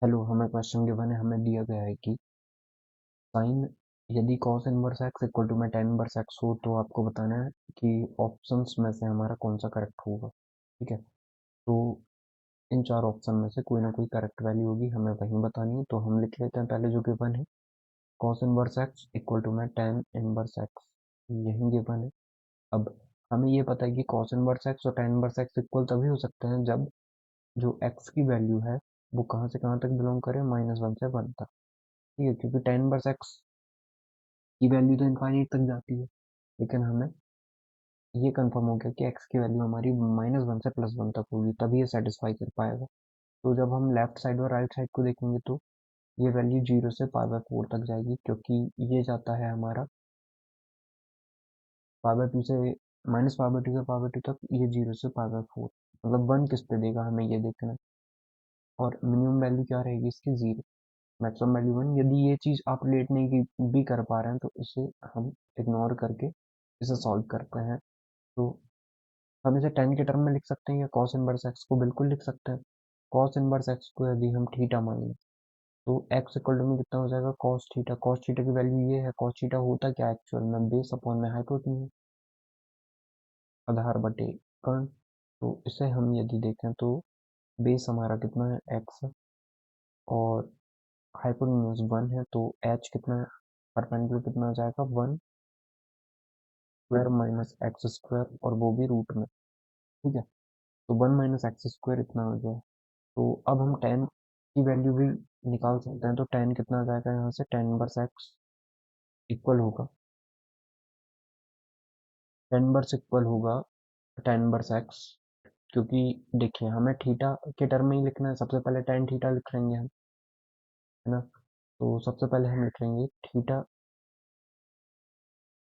Hello, हमें question given है, हमें दिया गया है कि साइन यदि cos inverse x equal to में tan इनवर्स एक्स हो तो आपको बताना है कि ऑप्शंस में से हमारा कौन सा करेक्ट होगा। ठीक है, तो इन चार ऑप्शन में से कोई ना कोई करेक्ट वैल्यू होगी, हमें वही बतानी है। तो हम लिख लेते हैं पहले जो गिवन है, cos inverse x equal to में tan इनवर्स एक्स, यही गिवन है। अब हमें ये पता है कि cos इनवर्स एक्स और tan इनवर्स एक्स इक्वल तभी हो सकते हैं जब जो x की वैल्यू है वो कहाँ से कहाँ तक बिलोंग करे, -1 से 1 तक। ठीक है, क्योंकि tan इनवर्स एक्स की वैल्यू तो इनफाइनाइट तक जाती है, लेकिन हमें ये कंफर्म हो गया कि x की वैल्यू हमारी -1 से +1 तक होगी, तभी ये सेटिस्फाई कर पाएगा। तो जब हम लेफ्ट साइड और राइट साइड को देखेंगे तो ये वैल्यू 0 से π/4 तक जाएगी, क्योंकि ये जाता है हमारा π/2 से -π/2 से π/2 तक, ये 0 से π/4, मतलब 1 किस पे देगा हमें ये देखना है। और मिनिमम वैल्यू क्या रहेगी इसकी, 0, मैक्सिमम वैल्यू 1। यदि ये चीज़ आप रिलेट नहीं की भी कर पा रहे हैं तो इसे हम इग्नोर करके इसे सॉल्व करते हैं। तो हम इसे tan के टर्म में लिख सकते हैं या cos इनवर्स एक्स को बिल्कुल लिख सकते हैं। cos इनवर्स एक्स को यदि हम थीटा मान लें तो x इक्वल टू में कितना हो जाएगा, cos थीटा की वैल्यू ये है। cos थीटा होता क्या एक्चुअल में, बेस अपॉन में हाइपोटेन्यूज, आधार बटे कर्ण। तो इसे हम यदि देखें तो बेस हमारा कितना है, x है, और हाइपोटेन्यूज 1 है, तो h कितना है, परपेंडिकुलर कितना हो जाएगा, 1 स्क्वायर माइनस एक्स स्क्वायर, और वो भी रूट में। ठीक है, तो 1 माइनस एक्स स्क्वायर इतना हो गया। तो अब हम tan की वैल्यू भी निकाल सकते हैं। तो tan कितना आ जाएगा यहाँ से, tan इनवर्स एक्स इक्वल होगा, tan इनवर्स इक्वल होगा tan इनवर्स एक्स, क्योंकि देखिए हमें थीटा के टर्म में ही लिखना है। सबसे पहले tan थीटा लिख लेंगे हम, है ना। तो सबसे पहले हम लिख लेंगे theta,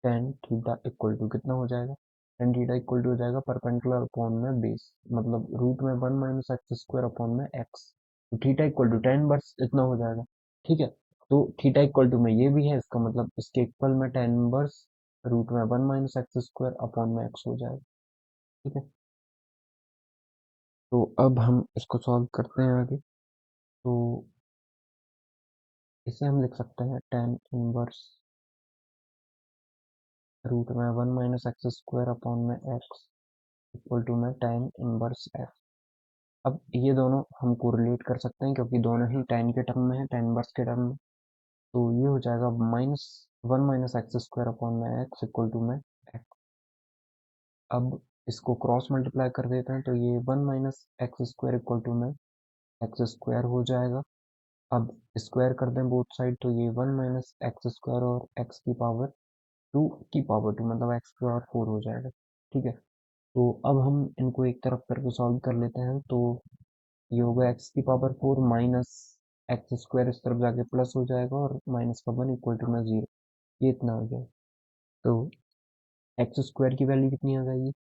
tan theta equal to कितना हो जाएगा, tan थीटा इक्वल टू हो जाएगा परपेंडिकुलर अपॉन में बेस, मतलब रूट में 1 माइनस एक्स स्क्वायर अपॉन में एक्स। तो theta equal to tan inverse इतना हो जाएगा। ठीक है, तो थीटा इक्वल टू में ये भी है, इसका मतलब इसके इक्वल में tan इनवर्स रूट में 1 माइनस एक्स स्क्वायर अपॉन में एक्स हो जाएगा। ठीक है, तो अब हम इसको सॉल्व करते हैं आगे। तो इसे हम लिख सकते हैं tan इनवर्स रूट में 1 माइनस एक्स स्क्वायर अपॉन में एक्स इक्वल टू में tan इनवर्स एफ। अब ये दोनों हम कोरिलेट कर सकते हैं क्योंकि दोनों ही tan के टर्म में है, tan इनवर्स के टर्म में। तो ये हो जाएगा -1 माइनस एक्स स्क्वायर अपॉन में एक्स इक्वल टू में एक्स। अब इसको क्रॉस मल्टीप्लाई कर देते हैं, तो ये 1 minus x square equal to में एक्स स्क्वायर हो जाएगा। अब स्क्वायर कर दें बोथ साइड, तो ये 1 माइनस एक्स स्क्वायर और एक्स की पावर 2 की पावर 2, मतलब एक्स की पावर 4 हो जाएगा। ठीक है, तो अब हम इनको एक तरफ करके सॉल्व कर लेते हैं। तो ये होगा एक्स की पावर 4 माइनस एक्स स्क्वायर, इस तरफ जाके प्लस हो जाएगा, और माइनस का 1 इक्वल टू में 0, ये इतना हो जाएगा। तो एक्स स्क्वायर की वैल्यू कितनी आ जाएगी,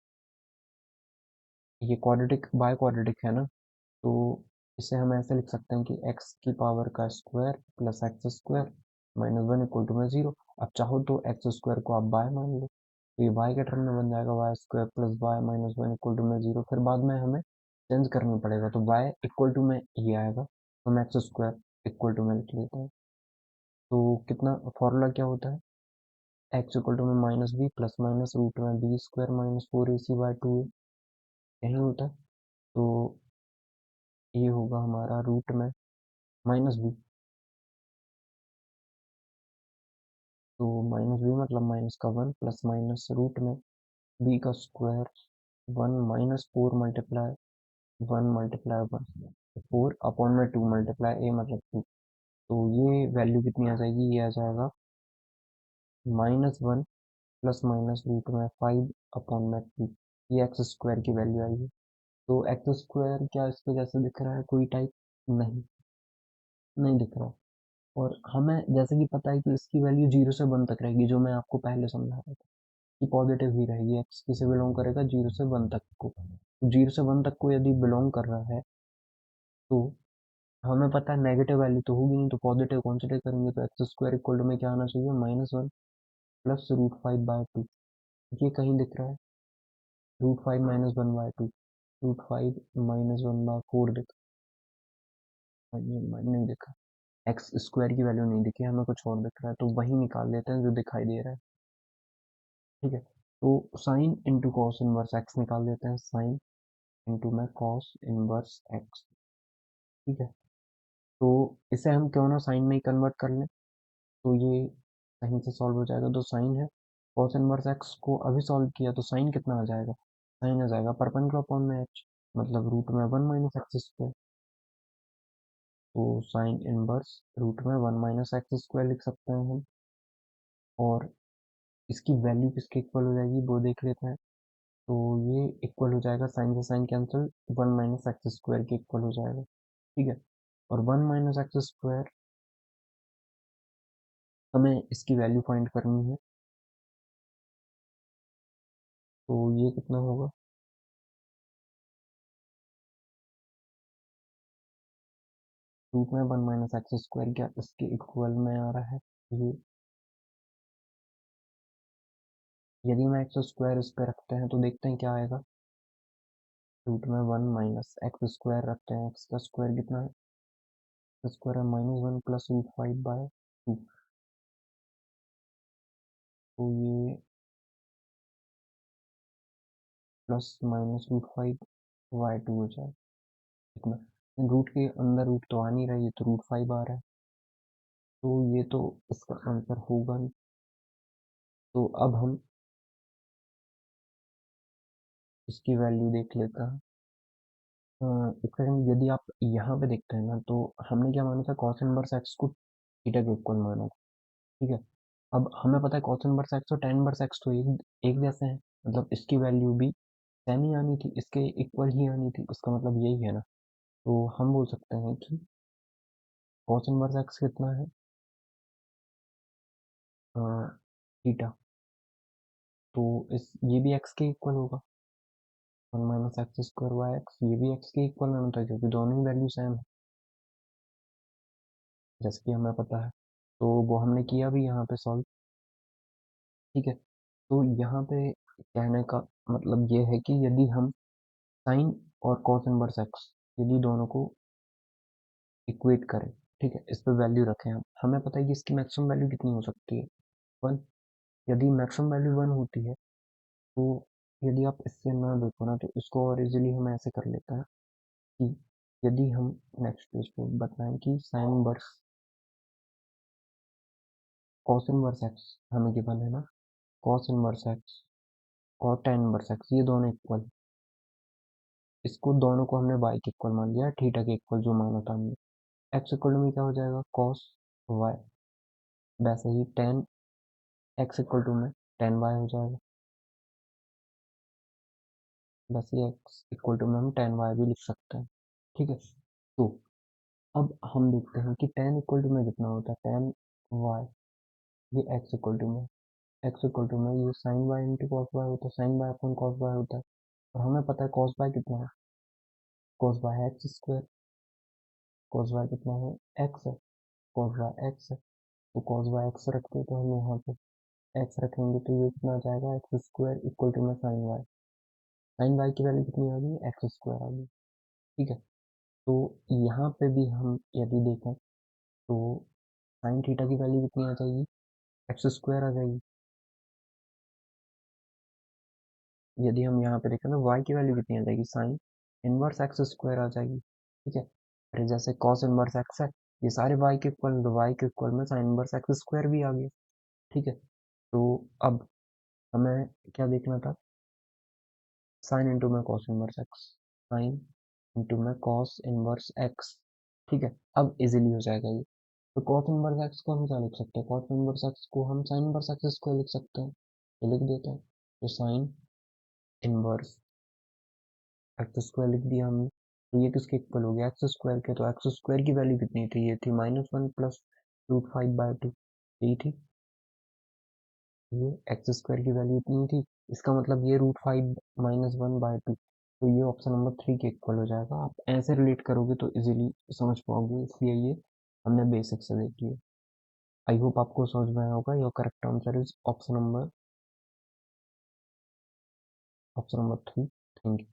ये क्वाड्रेटिक बाय क्वाड्रेटिक है ना, तो इसे हम ऐसे लिख सकते हैं कि एक्स की पावर का square plus x square -1 equal to में 0। अब चाहो तो एक्स स्क्वायर को आप बाय मान लो, तो ये वाई के टर्म में बन जाएगा y square plus y -1 equal to में 0। फिर बाद में हमें चेंज करना पड़ेगा, तो वाई इक्वल टू में ये आएगा, तो हम एक्स स्क्वायर इक्वल टू में लिख लेते हैं। तो कितना फॉर्मूला क्या होता है, एक्स इक्वल टू में -b प्लस माइनस रूट में बी स्क्वायर -4ac/2, यही होता है। तो ये होगा हमारा रूट में -b, तो -b मतलब माइनस का 1 प्लस माइनस रूट में b का स्क्वायर 1 -4 मल्टीप्लाई 1 मल्टीप्लाई 1, 4 अपॉन में 2 मल्टीप्लाई a मतलब 2। तो ये वैल्यू कितनी आ जाएगी, ये आ जाएगा -1 प्लस माइनस रूट में 5 अपॉन में 2, ये एक्स स्क्वायर की वैल्यू आएगी। तो एक्स स्क्वायर क्या इसके जैसे दिख रहा है कोई टाइप, नहीं, नहीं दिख रहा। और हमें जैसे कि पता है कि इसकी वैल्यू 0 से 1 तक रहेगी, जो मैं आपको पहले समझा रहा था कि पॉजिटिव ही रहेगी। एक्स किसे बिलोंग करेगा, 0 से 1 तक को। 0 से 1 तक को यदि बिलोंग कर रहा है तो हमें पता है नेगेटिव वैल्यू तो होगी नहीं, तो पॉजिटिव कंसिडर करेंगे। तो एक्स स्क्वायर इक्वल टू में क्या आना चाहिए, -1 प्लस √5/2, ये कहीं दिख रहा है, √5 -1/2, √5 -1/4 दिख नहीं दिखा, एक्स स्क्वायर की वैल्यू नहीं दिखी, हमें कुछ और दिख रहा है, तो वही निकाल लेते हैं जो दिखाई दे रहा है। ठीक है, तो sine into cos inverse x निकाल लेते हैं, साइन इंटू में कॉस इनवर्स एक्स। ठीक है, तो इसे हम क्यों ना साइन में ही कन्वर्ट कर लें, तो ये कहीं से सॉल्व हो जाएगा, तो साइन है कॉस इनवर्स एक्स को अभी सॉल्व किया तो साइन कितना आ जाएगा, साइन आ जाएगा परपेंडिकुलर अपॉन में एच, मतलब रूट में वन माइनस एक्स स्क्वायर, तो साइन इनवर्स रूट में वन माइनस एक्स स्क्वायर लिख सकते हैं हम। और इसकी वैल्यू किसके इक्वल हो जाएगी वो देख लेते हैं, तो ये इक्वल हो जाएगा साइन से sine cancel, one minus x square के इक्वल हो जाएगा। ठीक है, और वन माइनस एक्स स्क्वायर हमें इसकी वैल्यू फाइंड करनी है, तो ये कितना होगा, रूट में वन माइनस एक्स स्क्वायर क्या इसके इक्वल में आ रहा है, ये यदि हम एक्स स्क्वायर इस पे रखते हैं तो देखते हैं क्या आएगा, रूट में वन माइनस एक्स स्क्वायर रखते हैं, एक्स का स्क्वायर कितना है, स्क्वायर है minus one plus root five by two, तो ये plus minus root five by two हो जाए, इतना, रूट के अंदर रूट तो आ नहीं रहा है, ये तो रूट फाइव आ रहा है, तो ये तो इसका आंसर होगा नहीं। तो अब हम इसकी वैल्यू देख लेते हैं। एक सेकंड, यदि आप यहाँ पे देखते हैं ना, तो हमने क्या माना था, कॉस इनवर्स एक्स को थीटा के इक्वल माना था। ठीक है, अब हमें पता है कॉस इनवर्स एक्स और tan इनवर्स एक्स तो एक जैसे हैं, मतलब इसकी वैल्यू भी सेम ही आनी थी, इसके इक्वल ही आनी थी, इसका मतलब यही है ना, तो हम बोल सकते हैं कि कॉस इनवर्स एक्स कितना है, थीटा, तो इस ये भी एक्स के इक्वल होगा, one minus x square by x, ये भी एक्स के इक्वल आना था क्योंकि दोनों ही वैल्यू सेम है, जैसे कि हमें पता है, तो वो हमने किया भी यहाँ पे सॉल्व। ठीक है, तो यहाँ पे कहने का मतलब ये है कि यदि हम साइन और कॉस इनवर्स एक्स यदि दोनों को इक्वेट करें, ठीक है, इस पे वैल्यू रखें हम, हमें पता है कि इसकी मैक्सिमम वैल्यू कितनी हो सकती है, वन, यदि मैक्सिमम वैल्यू वन होती है, तो यदि आप इससे ना देखो ना तो इसको और इजीली हम ऐसे कर लेते हैं कि यदि हम नेक्स्ट पेज पे बताएं कि sine inverse cos inverse x हमें गिवन है ना, कॉस इनवर्स एक्स और tan इनवर्स एक्स ये दोनों इक्वल, इसको दोनों को हमने y के इक्वल मान लिया, थीटा के इक्वल जो माना था हमने, एक्स इक्वल में क्या हो जाएगा कॉस वाई, वैसे ही tan एक्स इक्वल टू में tan वाई हो जाएगा, वैसे ही एक्स इक्वल टू में हम tan वाई भी लिख सकते हैं। ठीक है, तो अब हम देखते हैं कि tan इक्वल टू में कितना होता है, tan वाई, ये एक्स इक्वल टू में, एक्स इक्वल टू में ये sine y into cos y होता है, sine y upon cos y होता है, और हमें पता है कॉस वाई कितना है, cos y x square, cos y कितना है एक्स है, कॉस वाई एक्स है, तो कॉस वाई एक्स रखते हैं, तो हम यहाँ पे एक्स रखेंगे तो ये कितना आ जाएगा, एक्स स्क्वायर इक्वल टू में साइन वाई, साइन वाई की वैल्यू कितनी आ गई, एक्स स्क्वायर आ गई। ठीक है, तो यहाँ पे भी हम यदि देखें तो साइन थीटा की वैल्यू कितनी आ जाएगी, एक्स स्क्वायर आ जाएगी, यदि हम यहाँ पे देखें तो वाई की वैल्यू कितनी आ जाएगी, साइन इनवर्स एक्स स्क्वायर आ जाएगी। ठीक है, अरे जैसे कॉस इनवर्स एक्स है, ये सारे वाई के इक्वल, तो वाई के इक्वल में साइन इनवर्स एक्स स्क्वायर भी आ गया। ठीक है, तो अब हमें क्या देखना था, साइन इंटू में cos inverse x, sine into में कॉस इनवर्स एक्स। ठीक है, अब इजीली हो जाएगा ये, तो कॉस इनवर्स एक्स को हम क्या लिख सकते हैं, कॉस इनवर्स एक्स को हम साइन इनवर्स एक्स स्क्वायर लिख सकते हैं, ये लिख देते हैं, तो साइन इनवर्स एक्स स्क्वायर लिख दिया हमने, तो ये किसके इक्वल हो गया, एक्स स्क्वायर के, तो एक्स स्क्वायर की वैल्यू कितनी थी, ये थी minus one plus root five by two, यही थी, ये एक्स स्क्वायर की वैल्यू इतनी थी, इसका मतलब ये root five minus one by two, तो ये ऑप्शन नंबर थ्री के इक्वल हो जाएगा, आप ऐसे रिलेट करोगे तो इजीली समझ पाओगे, इसलिए ये हमने बेसिक से देख लिया। आई होप आपको समझ में आया होगा, your correct answer is option number three. Thank you.